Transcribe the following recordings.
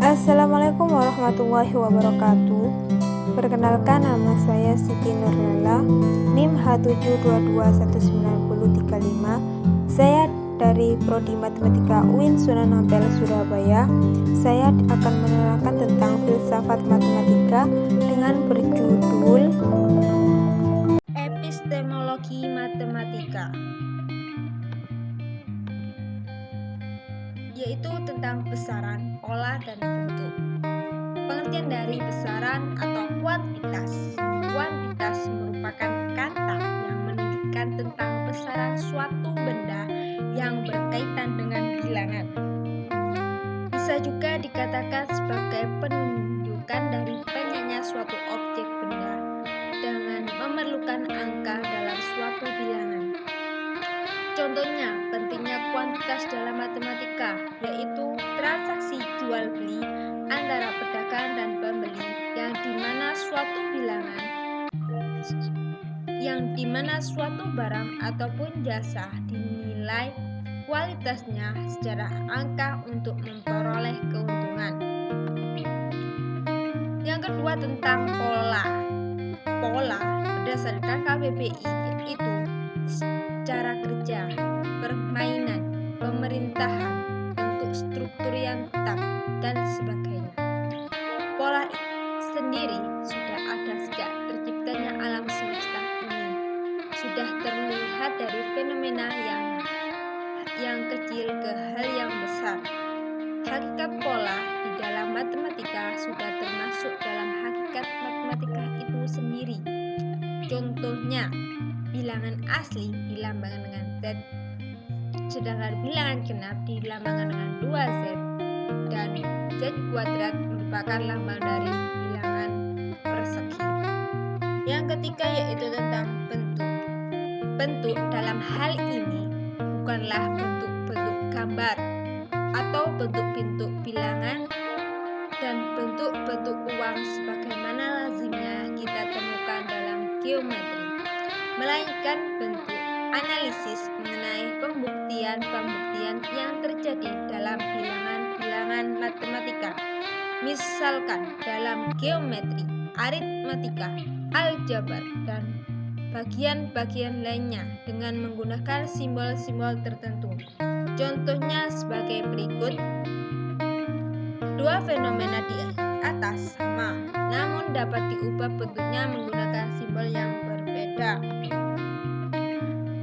Assalamualaikum warahmatullahi wabarakatuh. Perkenalkan, nama saya Siti Nurlela, NIM H7221935. Saya dari Prodi Matematika UIN Sunan Ampel, Surabaya. Saya akan menerangkan tentang filsafat matematika dengan berjudul Epistemologi Matematika, yaitu tentang besaran, pola, dan bentuk. Pengertian dari besaran atau kuantitas. Kuantitas merupakan kata yang menunjukkan tentang besaran suatu benda yang berkaitan dengan bilangan. Bisa juga dikatakan sebagai penunjukan dari banyaknya suatu objek benda dengan memerlukan angka dalam suatu bilangan. Contohnya, pentingnya kuantitas dalam matematika, yaitu transaksi jual beli antara pedagang dan pembeli yang dimana suatu barang ataupun jasa dinilai kualitasnya secara angka untuk memperoleh keuntungan. Yang kedua, tentang pola. Pola berdasarkan KBBI yaitu cara kerja, permainan, pemerintahan, bentuk struktur yang tetap, dan sebagainya. Pola sendiri sudah ada sejak terciptanya alam semesta ini. Sudah terlihat dari fenomena yang kecil ke hal yang besar. Hakikat pola di dalam matematika sudah termasuk dalam hakikat matematika itu sendiri. Contohnya, bilangan asli dilambangkan dengan Z, sedangkan bilangan genap dilambangkan dengan 2Z, dan Z kuadrat merupakan lambang dari bilangan persegi. Yang ketiga yaitu tentang bentuk. Bentuk dalam hal ini bukanlah bentuk-bentuk gambar atau bentuk-bentuk bilangan dan bentuk-bentuk uang sebagaimana lazimnya kita temukan dalam geometri, melainkan bentuk analisis mengenai pembuktian-pembuktian yang terjadi dalam bilangan-bilangan matematika. Misalkan dalam geometri, aritmatika, aljabar, dan bagian-bagian lainnya dengan menggunakan simbol-simbol tertentu. Contohnya sebagai berikut. Dua fenomena di atas sama, namun dapat diubah bentuknya menggunakan simbol yang berbeda.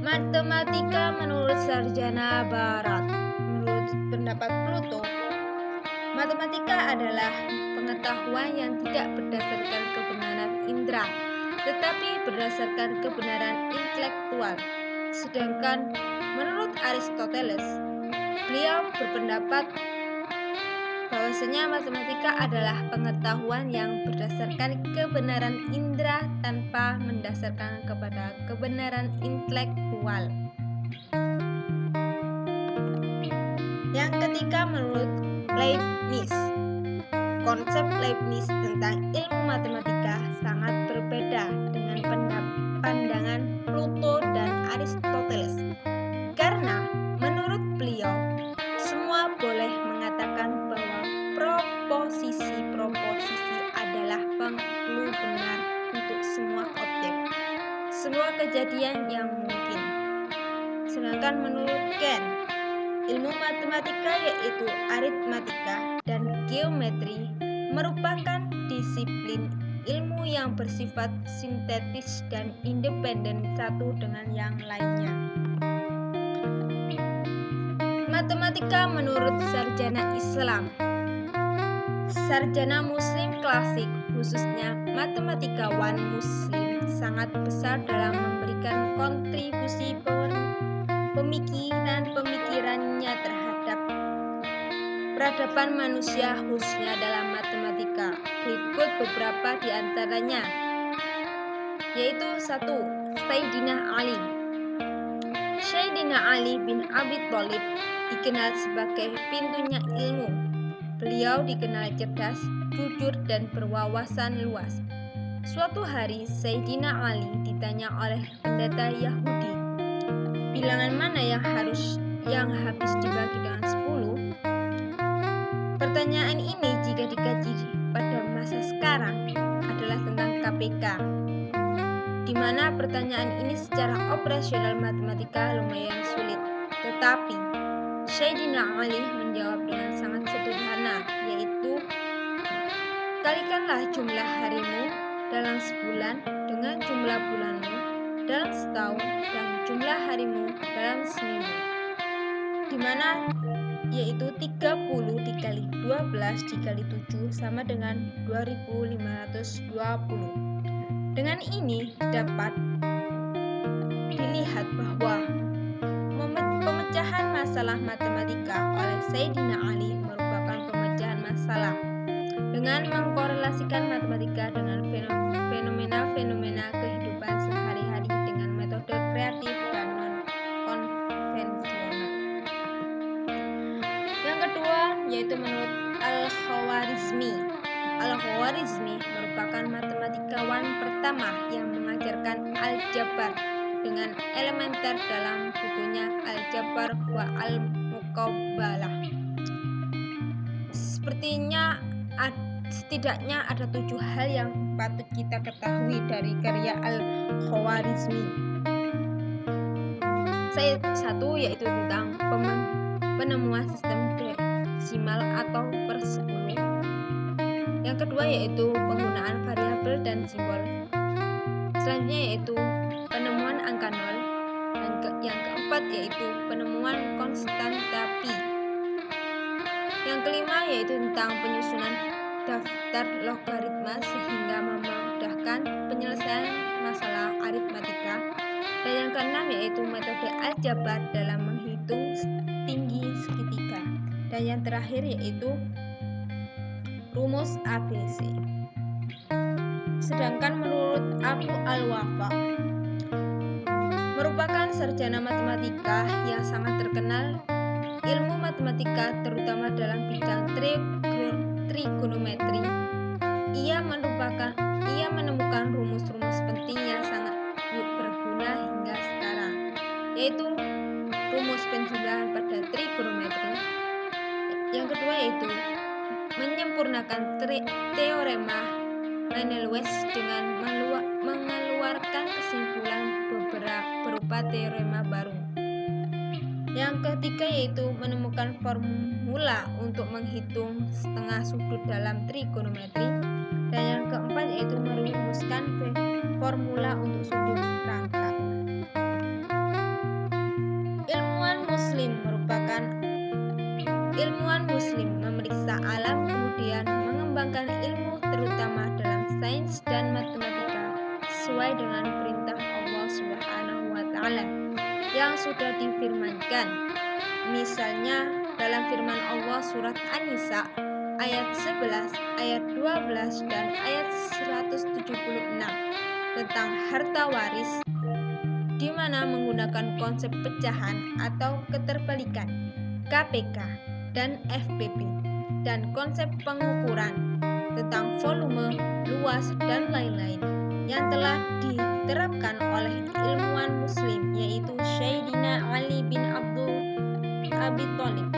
Matematika menurut sarjana barat. Menurut pendapat Pluto, matematika adalah pengetahuan yang tidak berdasarkan kebenaran indera, tetapi berdasarkan kebenaran intelektual. Sedangkan menurut Aristoteles, beliau berpendapat bahwasanya matematika adalah pengetahuan yang berdasarkan kebenaran indera tanpa mendasarkan kepada kebenaran intelektual. Yang ketiga, menurut Leibniz. Konsep Leibniz tentang ilmu matematika sangat berbeda dengan pandangan Pluto dan Aristoteles. Karena menurut beliau, semua boleh mengatakan bahwa proposisi-proposisi adalah clue benar untuk semua objek, semua kejadian yang mungkin. Sedangkan menurut Kant, ilmu matematika yaitu aritmatika dan geometri merupakan disiplin ilmu yang bersifat sintetis dan independen satu dengan yang lainnya. Matematika menurut sarjana Islam. Sarjana Muslim klasik, khususnya matematikawan Muslim, sangat besar dalam memberikan kontribusi pemikirannya terhadap peradaban manusia khususnya dalam matematika. Berikut beberapa di antaranya, yaitu 1. Sayyidina Ali. Sayyidina Ali bin Abi Thalib dikenal sebagai pintunya ilmu. Beliau dikenal cerdas, jujur, dan berwawasan luas. Suatu hari Sayyidina Ali ditanya oleh pendeta Yahudi, bilangan mana yang habis dibagi dengan 10? Pertanyaan ini jika dikaji pada masa sekarang adalah tentang KPK, di mana pertanyaan ini secara operasional matematika lumayan sulit. Tetapi Sayyidina Ali menjawab dengan sangat sederhana, yaitu kalikanlah jumlah harimu dalam sebulan dengan jumlah bulanmu dalam setahun dan jumlah harimu dalam seminggu, di mana yaitu 30 dikali 12 dikali 7 sama dengan 2520. Dengan ini dapat dilihat bahwa pemecahan masalah matematika oleh Sayyidina Ali merupakan pemecahan masalah dengan mengkorelasikan matematika dengan fenomena-fenomena kehidupan sehari-hari dengan metode kreatif dan non-konvensional. Yang kedua yaitu menurut Al-Khwarizmi. Al-Khwarizmi merupakan matematikawan pertama yang mengajarkan aljabar dengan elementer dalam bukunya Al-Jabar wa Al-Muqabbalah. Setidaknya ada 7 hal yang patut kita ketahui dari karya Al-Khwarizmi. Satu yaitu tentang penemuan sistem desimal atau per 10. Yang kedua yaitu penggunaan variabel dan simbol. Selanjutnya yaitu penemuan angka nol. Yang keempat yaitu penemuan konstanta pi. Yang kelima yaitu tentang penyusunan daftar logaritma sehingga memudahkan penyelesaian masalah aritmatika. Dan yang keenam yaitu metode aljabar dalam menghitung tinggi segitiga. Dan yang terakhir yaitu rumus ABC. Sedangkan menurut Abu Al-Wafa merupakan sarjana matematika yang sangat terkenal ilmu matematika terutama dalam bidang trigonometri. Ia menemukan rumus-rumus penting yang sangat berguna hingga sekarang, yaitu rumus penjumlahan pada trigonometri. Yang kedua yaitu menyempurnakan teorema Menelaus dengan mengeluarkan kesimpulan berupa teorema baru. Yang ketiga yaitu menemukan formula untuk menghitung setengah sudut dalam trigonometri. Dan yang keempat yaitu merumuskan formula untuk sudut rangka. Ilmuwan muslim memeriksa alam kemudian mengembangkan ilmu terutama dalam sains dan matematika sesuai dengan perintah Allah Subhanahu wa taala yang sudah difirmankan. Misalnya dalam firman Allah surat An-Nisa ayat 11, ayat 12 dan ayat 176 tentang harta waris, di mana menggunakan konsep pecahan atau keterbalikan KPK dan FPP dan konsep pengukuran tentang volume, luas dan lain-lain yang telah diterapkan oleh ilmuwan muslim yaitu Sayyidina Ali bin Abi Thalib.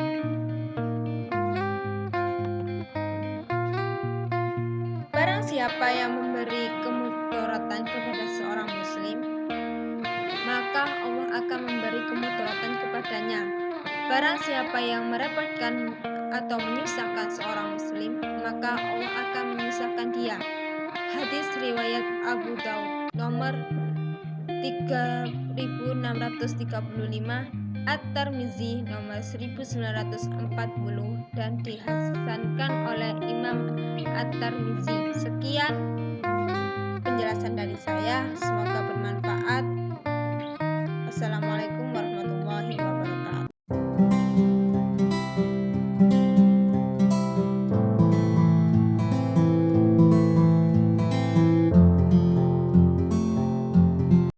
Barang siapa yang memberi kemudaratan kepada seorang muslim, maka Allah akan memberi kemudaratan kepadanya. Barang siapa yang merepotkan atau menyusahkan seorang muslim, maka Allah akan menyusahkan dia. Hadis riwayat Abu Daud nomor 3635, At-Tirmizi nomor 1940 dan dihasankan oleh Imam At-Tirmizi. Sekian penjelasan dari saya. Semoga